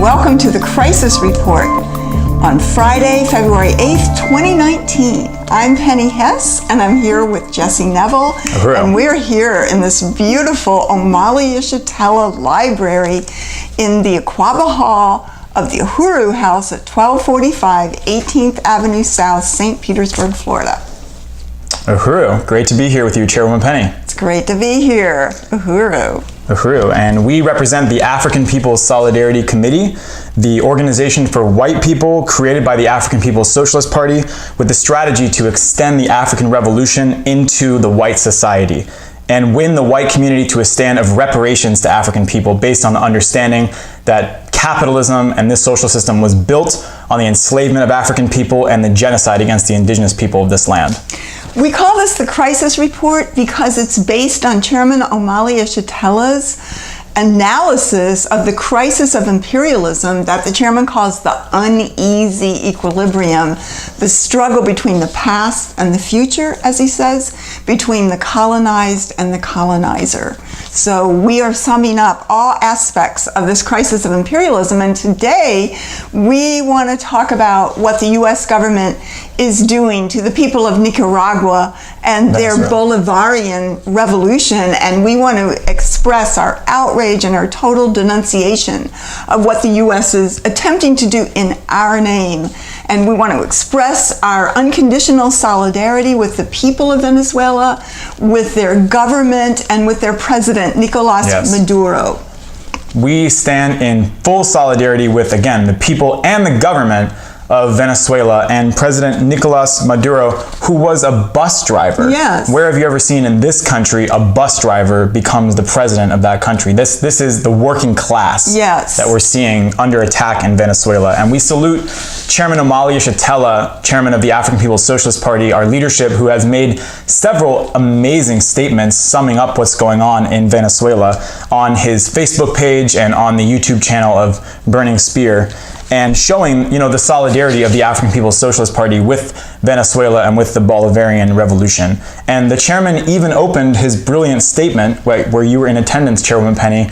welcome to the Crisis Report on Friday, February 8th, 2019. I'm Penny Hess, and I'm here with Jesse Nevel, and we're here in this beautiful Omali Yeshitela Library in the Aquaba Hall of the Uhuru House at 1245 18th Avenue South, St. Petersburg, Florida. Uhuru, great to be here with you, Chairwoman Penny. It's great to be here, Uhuru. Uhuru, and we represent the African People's Solidarity Committee, the organization for white people created by the African People's Socialist Party with the strategy to extend the African Revolution into the white society and win the white community to a stand of reparations to African people based on the understanding that capitalism and this social system was built on the enslavement of African people and the genocide against the indigenous people of this land. We call this the Crisis Report because it's based on Chairman Omali Yeshitela's analysis of the crisis of imperialism that the chairman calls the uneasy equilibrium, the struggle between the past and the future, as he says, between the colonized and the colonizer. So we are summing up all aspects of this crisis of imperialism, and today we want to talk about what the U.S. government is doing to the people of Nicaragua and their Bolivarian revolution, and we want to express our outrage and our total denunciation of what the U.S. is attempting to do in our name. And we want to express our unconditional solidarity with the people of Venezuela, with their government, and with their president, Nicolas Maduro. We stand in full solidarity with, again, the people and the government of Venezuela and President Nicolas Maduro, who was a bus driver. Yes. Where have you ever seen in this country a bus driver becomes the president of that country? This is the working class that we're seeing under attack in Venezuela. And we salute Chairman Omali Yeshitela, chairman of the African People's Socialist Party, our leadership, who has made several amazing statements summing up what's going on in Venezuela on his Facebook page and on the YouTube channel of Burning Spear, and showing, the solidarity of the African People's Socialist Party with Venezuela and with the Bolivarian Revolution. And the chairman even opened his brilliant statement, where you were in attendance, Chairwoman Penny,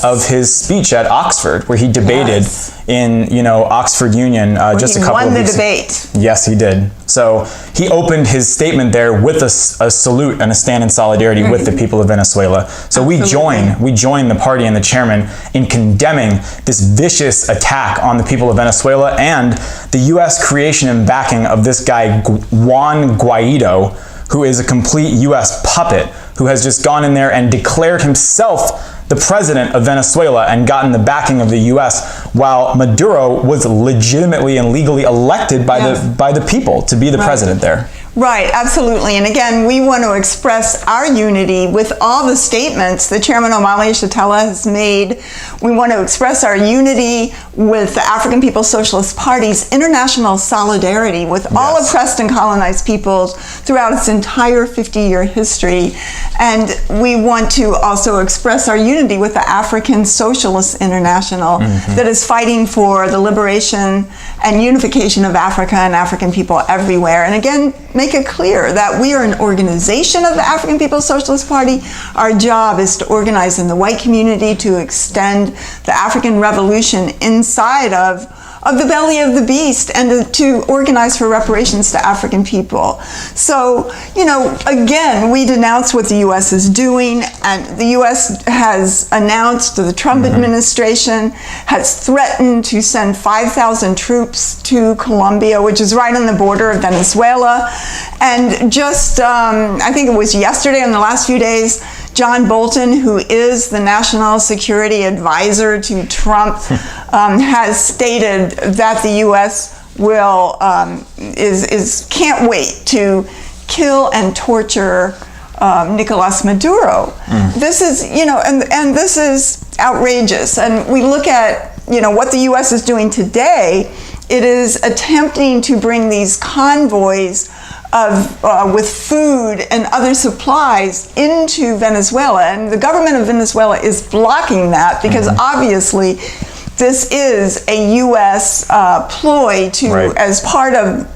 of his speech at Oxford, where he debated in, Oxford Union just a couple of weeks ago. He won the debate. Yes, he did. So he opened his statement there with a salute and a stand in solidarity with the people of Venezuela. So we join the party and the chairman in condemning this vicious attack on the people of Venezuela and the U.S. creation and backing of this guy, Juan Guaido, who is a complete U.S. puppet, who has just gone in there and declared himself the president of Venezuela and gotten the backing of the U.S., while Maduro was legitimately and legally elected by the people to be the president there. Right, absolutely. And again, we want to express our unity with all the statements that Chairman Omali Yeshitela has made. We want to express our unity with the African People's Socialist Party's international solidarity with all oppressed and colonized peoples throughout its entire 50-year history. And we want to also express our unity with the African Socialist International that is fighting for the liberation and unification of Africa and African people everywhere. And again, make it clear that we are an organization of the African People's Socialist Party. Our job is to organize in the white community to extend the African Revolution inside of the belly of the beast and to organize for reparations to African people. So, again, we denounce what the U.S. is doing, and the U.S. has announced, the Trump administration has threatened to send 5,000 troops to Colombia, which is right on the border of Venezuela. And just, I think it was yesterday, in the last few days, John Bolton, who is the national security advisor to Trump, has stated that the U.S. will can't wait to kill and torture Nicolas Maduro. This is, and this is outrageous. And we look at, what the U.S. is doing today. It is attempting to bring these convoys with food and other supplies into Venezuela, and the government of Venezuela is blocking that because obviously this is a U.S. ploy to, as part of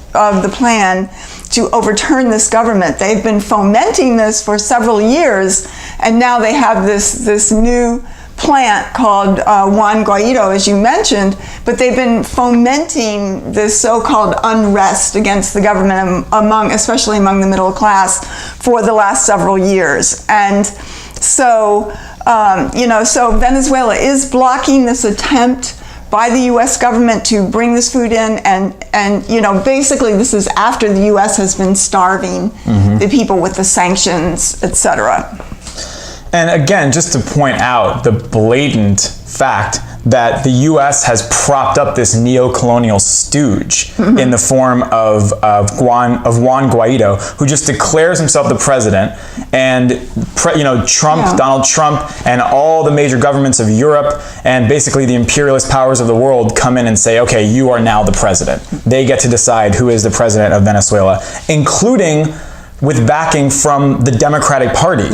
the plan to overturn this government. They've been fomenting this for several years, and now they have this new plant called Juan Guaido, as you mentioned, but they've been fomenting this so-called unrest against the government especially among the middle class for the last several years. And so, so Venezuela is blocking this attempt by the U.S. government to bring this food in, and basically this is after the U.S. has been starving the people with the sanctions, etc. And again, just to point out the blatant fact that the U.S. has propped up this neo-colonial stooge in the form of Juan Guaido, who just declares himself the president, and Donald Trump, and all the major governments of Europe, and basically the imperialist powers of the world come in and say, okay, you are now the president. They get to decide who is the president of Venezuela, including with backing from the Democratic Party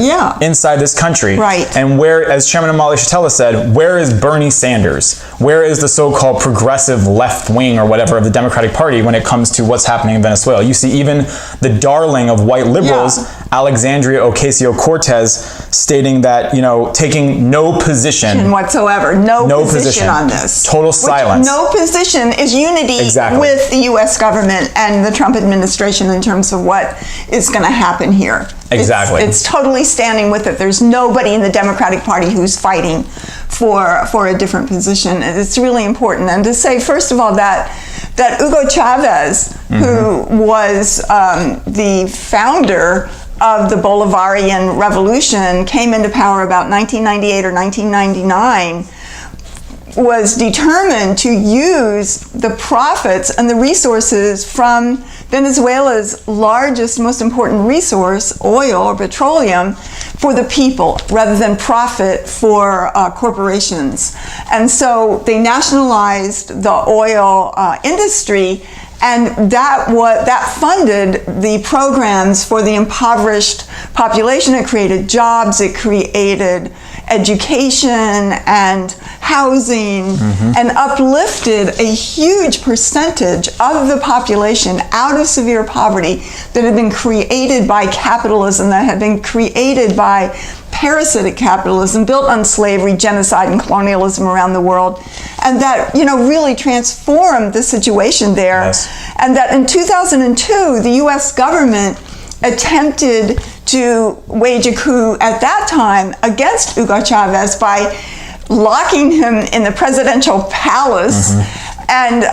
inside this country. Right. And where, as Chairman Amalia Shatella said, where is Bernie Sanders? Where is the so-called progressive left wing or whatever of the Democratic Party when it comes to what's happening in Venezuela? You see even the darling of white liberals, Alexandria Ocasio-Cortez, stating that, taking no position whatsoever, no position on this. Total silence. No position is unity with the U.S. government and the Trump administration in terms of what is going to happen here. Exactly. It's totally standing with it. There's nobody in the Democratic Party who's fighting for a different position. It's really important. And to say, first of all, that Hugo Chavez, who was the founder of the Bolivarian Revolution, came into power about 1998 or 1999, was determined to use the profits and the resources from Venezuela's largest, most important resource, oil or petroleum, for the people rather than profit for corporations. And so they nationalized the oil industry, and that funded the programs for the impoverished population. It created jobs, it created education and housing, and uplifted a huge percentage of the population out of severe poverty that had been created by capitalism, that had been created by parasitic capitalism built on slavery, genocide, and colonialism around the world, and that really transformed the situation there. And that in 2002, the U.S. government attempted to wage a coup at that time against Hugo Chavez by locking him in the presidential palace and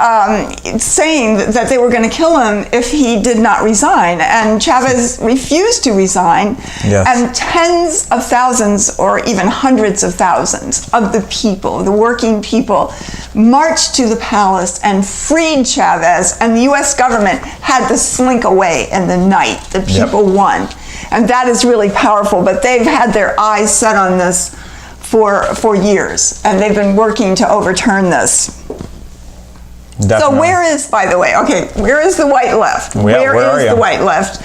saying that they were going to kill him if he did not resign. And Chavez refused to resign, and tens of thousands or even hundreds of thousands of the people, the working people, marched to the palace and freed Chavez, and the U.S. government had to slink away in the night. The people won. And that is really powerful, but they've had their eyes set on this for years, and they've been working to overturn this. Definitely. So where is, by the way, where is the white left? Where is the white left?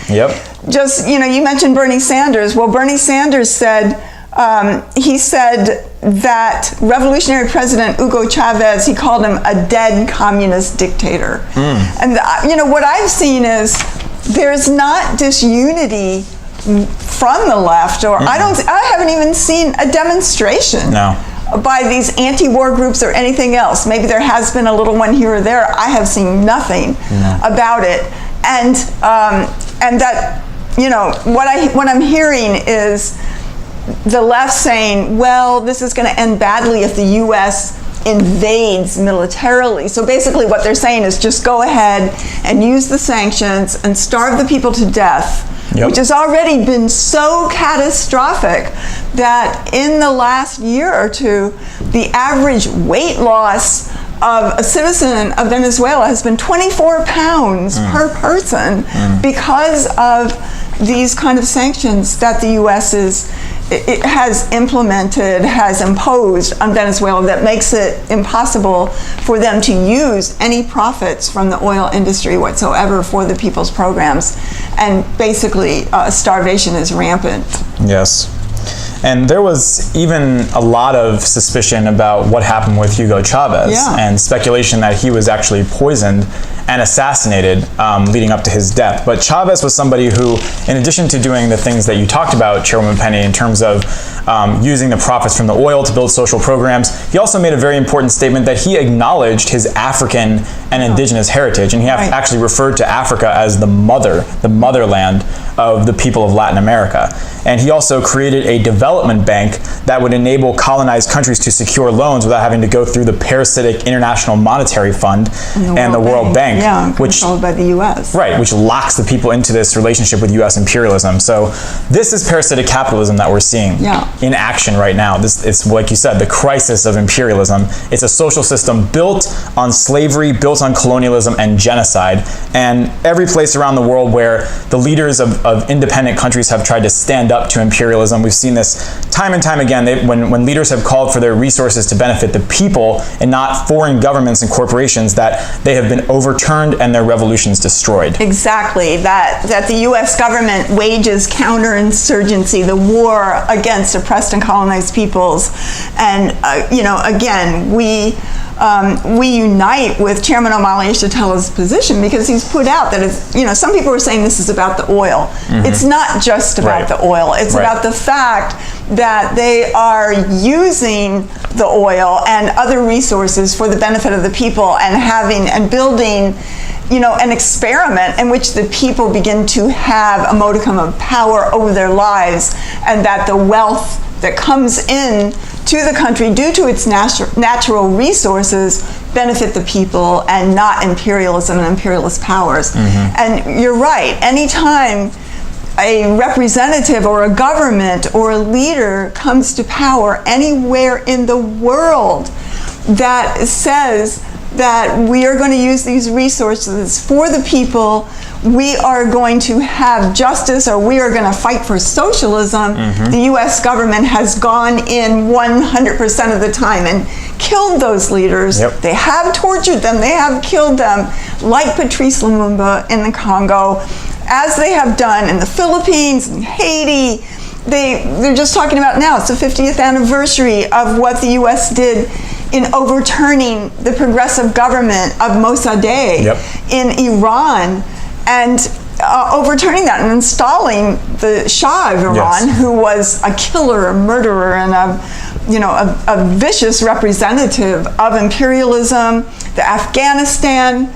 Just, you mentioned Bernie Sanders. Well, Bernie Sanders said, he said that revolutionary president Hugo Chavez, he called him a dead communist dictator. And, what I've seen is there's not disunity from the left, or I haven't even seen a demonstration by these anti-war groups or anything else. Maybe there has been a little one here or there. I have seen nothing about it. And that, what I'm hearing is the left saying, well, this is going to end badly if the U.S. invades militarily. So basically what they're saying is just go ahead and use the sanctions and starve the people to death, which has already been so catastrophic that in the last year or two, the average weight loss of a citizen of Venezuela has been 24 pounds per person because of these kind of sanctions that the U.S. has implemented, has imposed on Venezuela, that makes it impossible for them to use any profits from the oil industry whatsoever for the people's programs. And basically, starvation is rampant. Yes. And there was even a lot of suspicion about what happened with Hugo Chavez, and speculation that he was actually poisoned and assassinated leading up to his death. But Chavez was somebody who, in addition to doing the things that you talked about, Chairwoman Penny, in terms of using the profits from the oil to build social programs. He also made a very important statement that he acknowledged his African and indigenous heritage, and he actually referred to Africa as the motherland of the people of Latin America. And he also created a development bank that would enable colonized countries to secure loans without having to go through the parasitic International Monetary Fund and the World Bank, which controlled by the U.S. Right, which locks the people into this relationship with U.S. imperialism. So this is parasitic capitalism that we're seeing in action right now. It's like you said, the crisis of imperialism. It's a social system built on slavery, built on colonialism and genocide. And every place around the world where the leaders of independent countries have tried to stand up to imperialism, we've seen this time and time again. When leaders have called for their resources to benefit the people and not foreign governments and corporations, that they have been overturned and their revolutions destroyed. Exactly. That the U.S. government wages counterinsurgency, the war against oppressed and colonized peoples. And, again, we unite with Chairman Omali Yeshitela's position, because he's put out that it's, some people are saying this is about the oil. It's not just about the oil. It's about the fact that they are using the oil and other resources for the benefit of the people, and building an experiment in which the people begin to have a modicum of power over their lives, and that the wealth that comes in to the country due to its natural resources benefit the people and not imperialism and imperialist powers. And you're right, anytime a representative or a government or a leader comes to power anywhere in the world that says that we are going to use these resources for the people, we are going to have justice, or we are going to fight for socialism, the U.S. government has gone in 100% of the time and killed those leaders. They have tortured them, they have killed them, like Patrice Lumumba in the Congo, as they have done in the Philippines and Haiti. They're just talking about now, it's the 50th anniversary of what the U.S. did in overturning the progressive government of Mossadegh in Iran, and overturning that and installing the Shah of Iran, who was a killer, a murderer, and a vicious representative of imperialism. The Afghanistan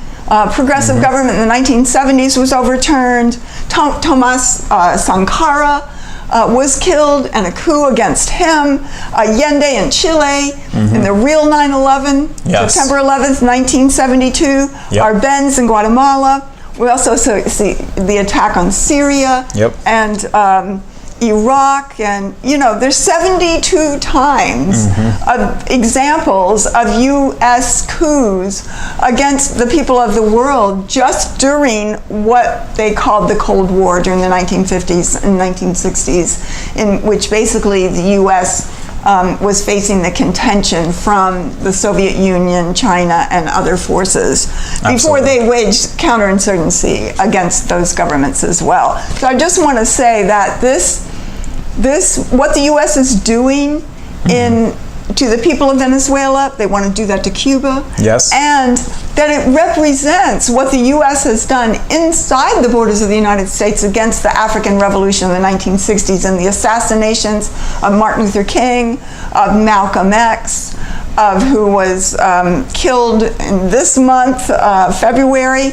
progressive government in the 1970s was overturned. Thomas Sankara was killed, and a coup against him. Allende in Chile, in the real 9/11, September 11th, 1972. Arbenz in Guatemala. We also see the attack on Syria and Iraq, and there's 72 times of examples of U.S. coups against the people of the world just during what they called the Cold War during the 1950s and 1960s, in which basically the U.S. Was facing the contention from the Soviet Union, China, and other forces before they waged counterinsurgency against those governments as well. So I just want to say that what the U.S. is doing to the people of Venezuela, they want to do that to Cuba. And that it represents what the U.S. has done inside the borders of the United States against the African Revolution of the 1960s and the assassinations of Martin Luther King, of Malcolm X, who was killed in this month, February,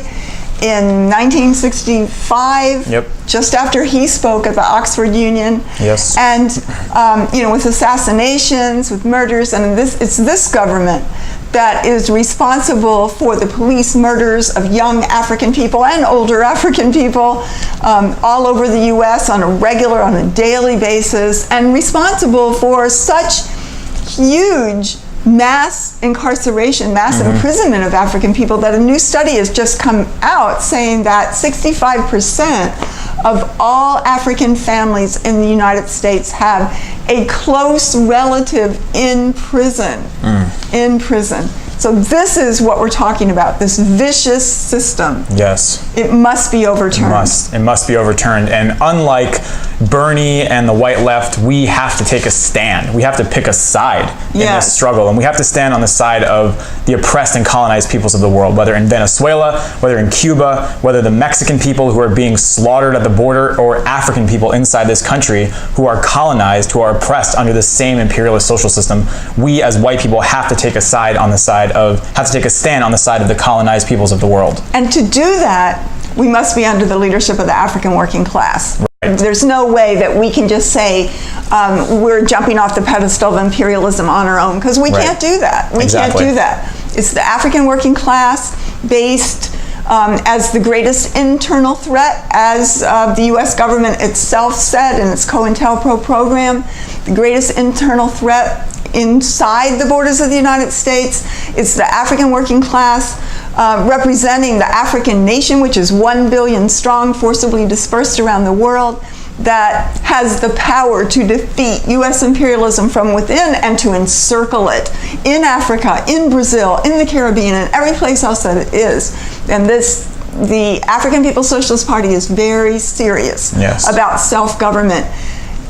in 1965, just after he spoke at the Oxford Union. And with assassinations, with murders, and it's this government that is responsible for the police murders of young African people and older African people all over the U.S. on a daily basis, and responsible for such huge mass incarceration, mass imprisonment of African people, that a new study has just come out saying that 65% of all African families in the United States have a close relative in prison. So this is what we're talking about, this vicious system. Yes. It must be overturned. It must be overturned. And unlike Bernie and the white left, we have to take a stand. We have to pick a side in this struggle. And we have to stand on the side of the oppressed and colonized peoples of the world, whether in Venezuela, whether in Cuba, whether the Mexican people who are being slaughtered at the border, or African people inside this country who are colonized, who are oppressed under the same imperialist social system. We as white people have to take a stand on the side of the colonized peoples of the world. And to do that, we must be under the leadership of the African working class. Right. There's no way that we can just say we're jumping off the pedestal of imperialism on our own, because we can't do that. We can't do that. It's the African working class based as the greatest internal threat, as the U.S. government itself said in its COINTELPRO program, the greatest internal threat inside the borders of the United States. It's the African working class representing the African nation, which is 1 billion strong, forcibly dispersed around the world, that has the power to defeat U.S. imperialism from within and to encircle it in Africa, in Brazil, in the Caribbean, and every place else that it is. And the African People's Socialist Party is very serious about self-government.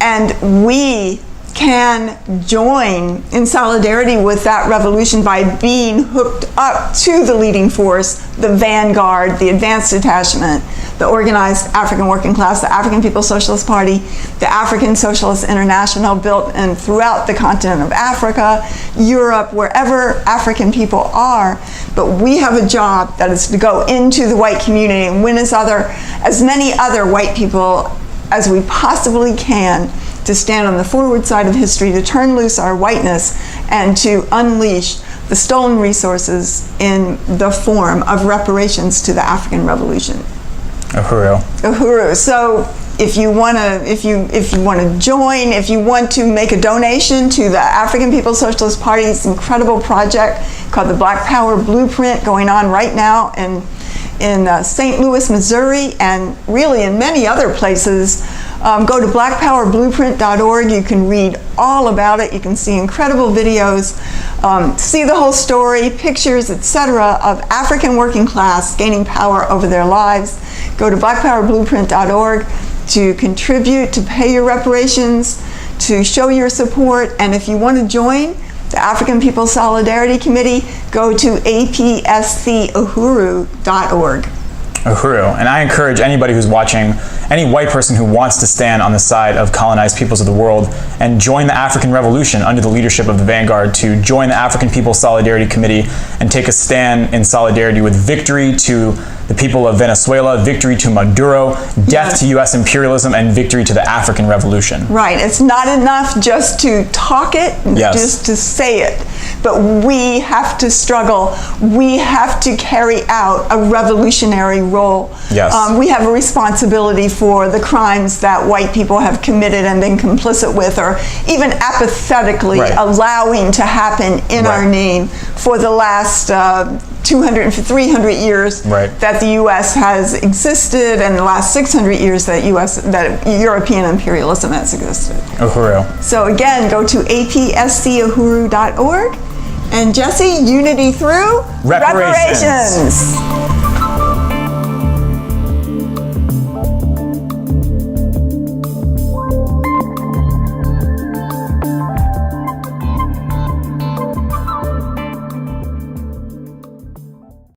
And we can join in solidarity with that revolution by being hooked up to the leading force, the vanguard, the advanced detachment, the organized African working class, the African People's Socialist Party, the African Socialist International, built and throughout the continent of Africa, Europe, wherever African people are. But we have a job that is to go into the white community and win as many other white people as we possibly can, to stand on the forward side of history, to turn loose our whiteness, and to unleash the stolen resources in the form of reparations to the African Revolution. Uhuru. Uhuru. So if you want to join, if you want to make a donation to the African People's Socialist Party's incredible project called the Black Power Blueprint, going on right now in St. Louis, Missouri, and really in many other places, go to blackpowerblueprint.org. You can read all about it. You can see incredible videos, see the whole story, pictures, etc., of African working class gaining power over their lives. Go to blackpowerblueprint.org to contribute, to pay your reparations, to show your support. And if you want to join the African People's Solidarity Committee, go to apscuhuru.org. Uhuru. And I encourage anybody who's watching, any white person who wants to stand on the side of colonized peoples of the world and join the African Revolution under the leadership of the vanguard, to join the African People's Solidarity Committee and take a stand in solidarity with victory to the people of Venezuela, victory to Maduro, death to U.S. imperialism, and victory to the African Revolution. Right. It's not enough just to talk it, just to say it, but we have to struggle. We have to carry out a revolutionary role. Yes. We have a responsibility for the crimes that white people have committed and been complicit with, or even apathetically allowing to happen in our name for the last 200, 300 years that the U.S. has existed, and the last 600 years that European imperialism has existed. Uhuru. So again, go to apscuhuru.org. And Jesse, unity through reparations.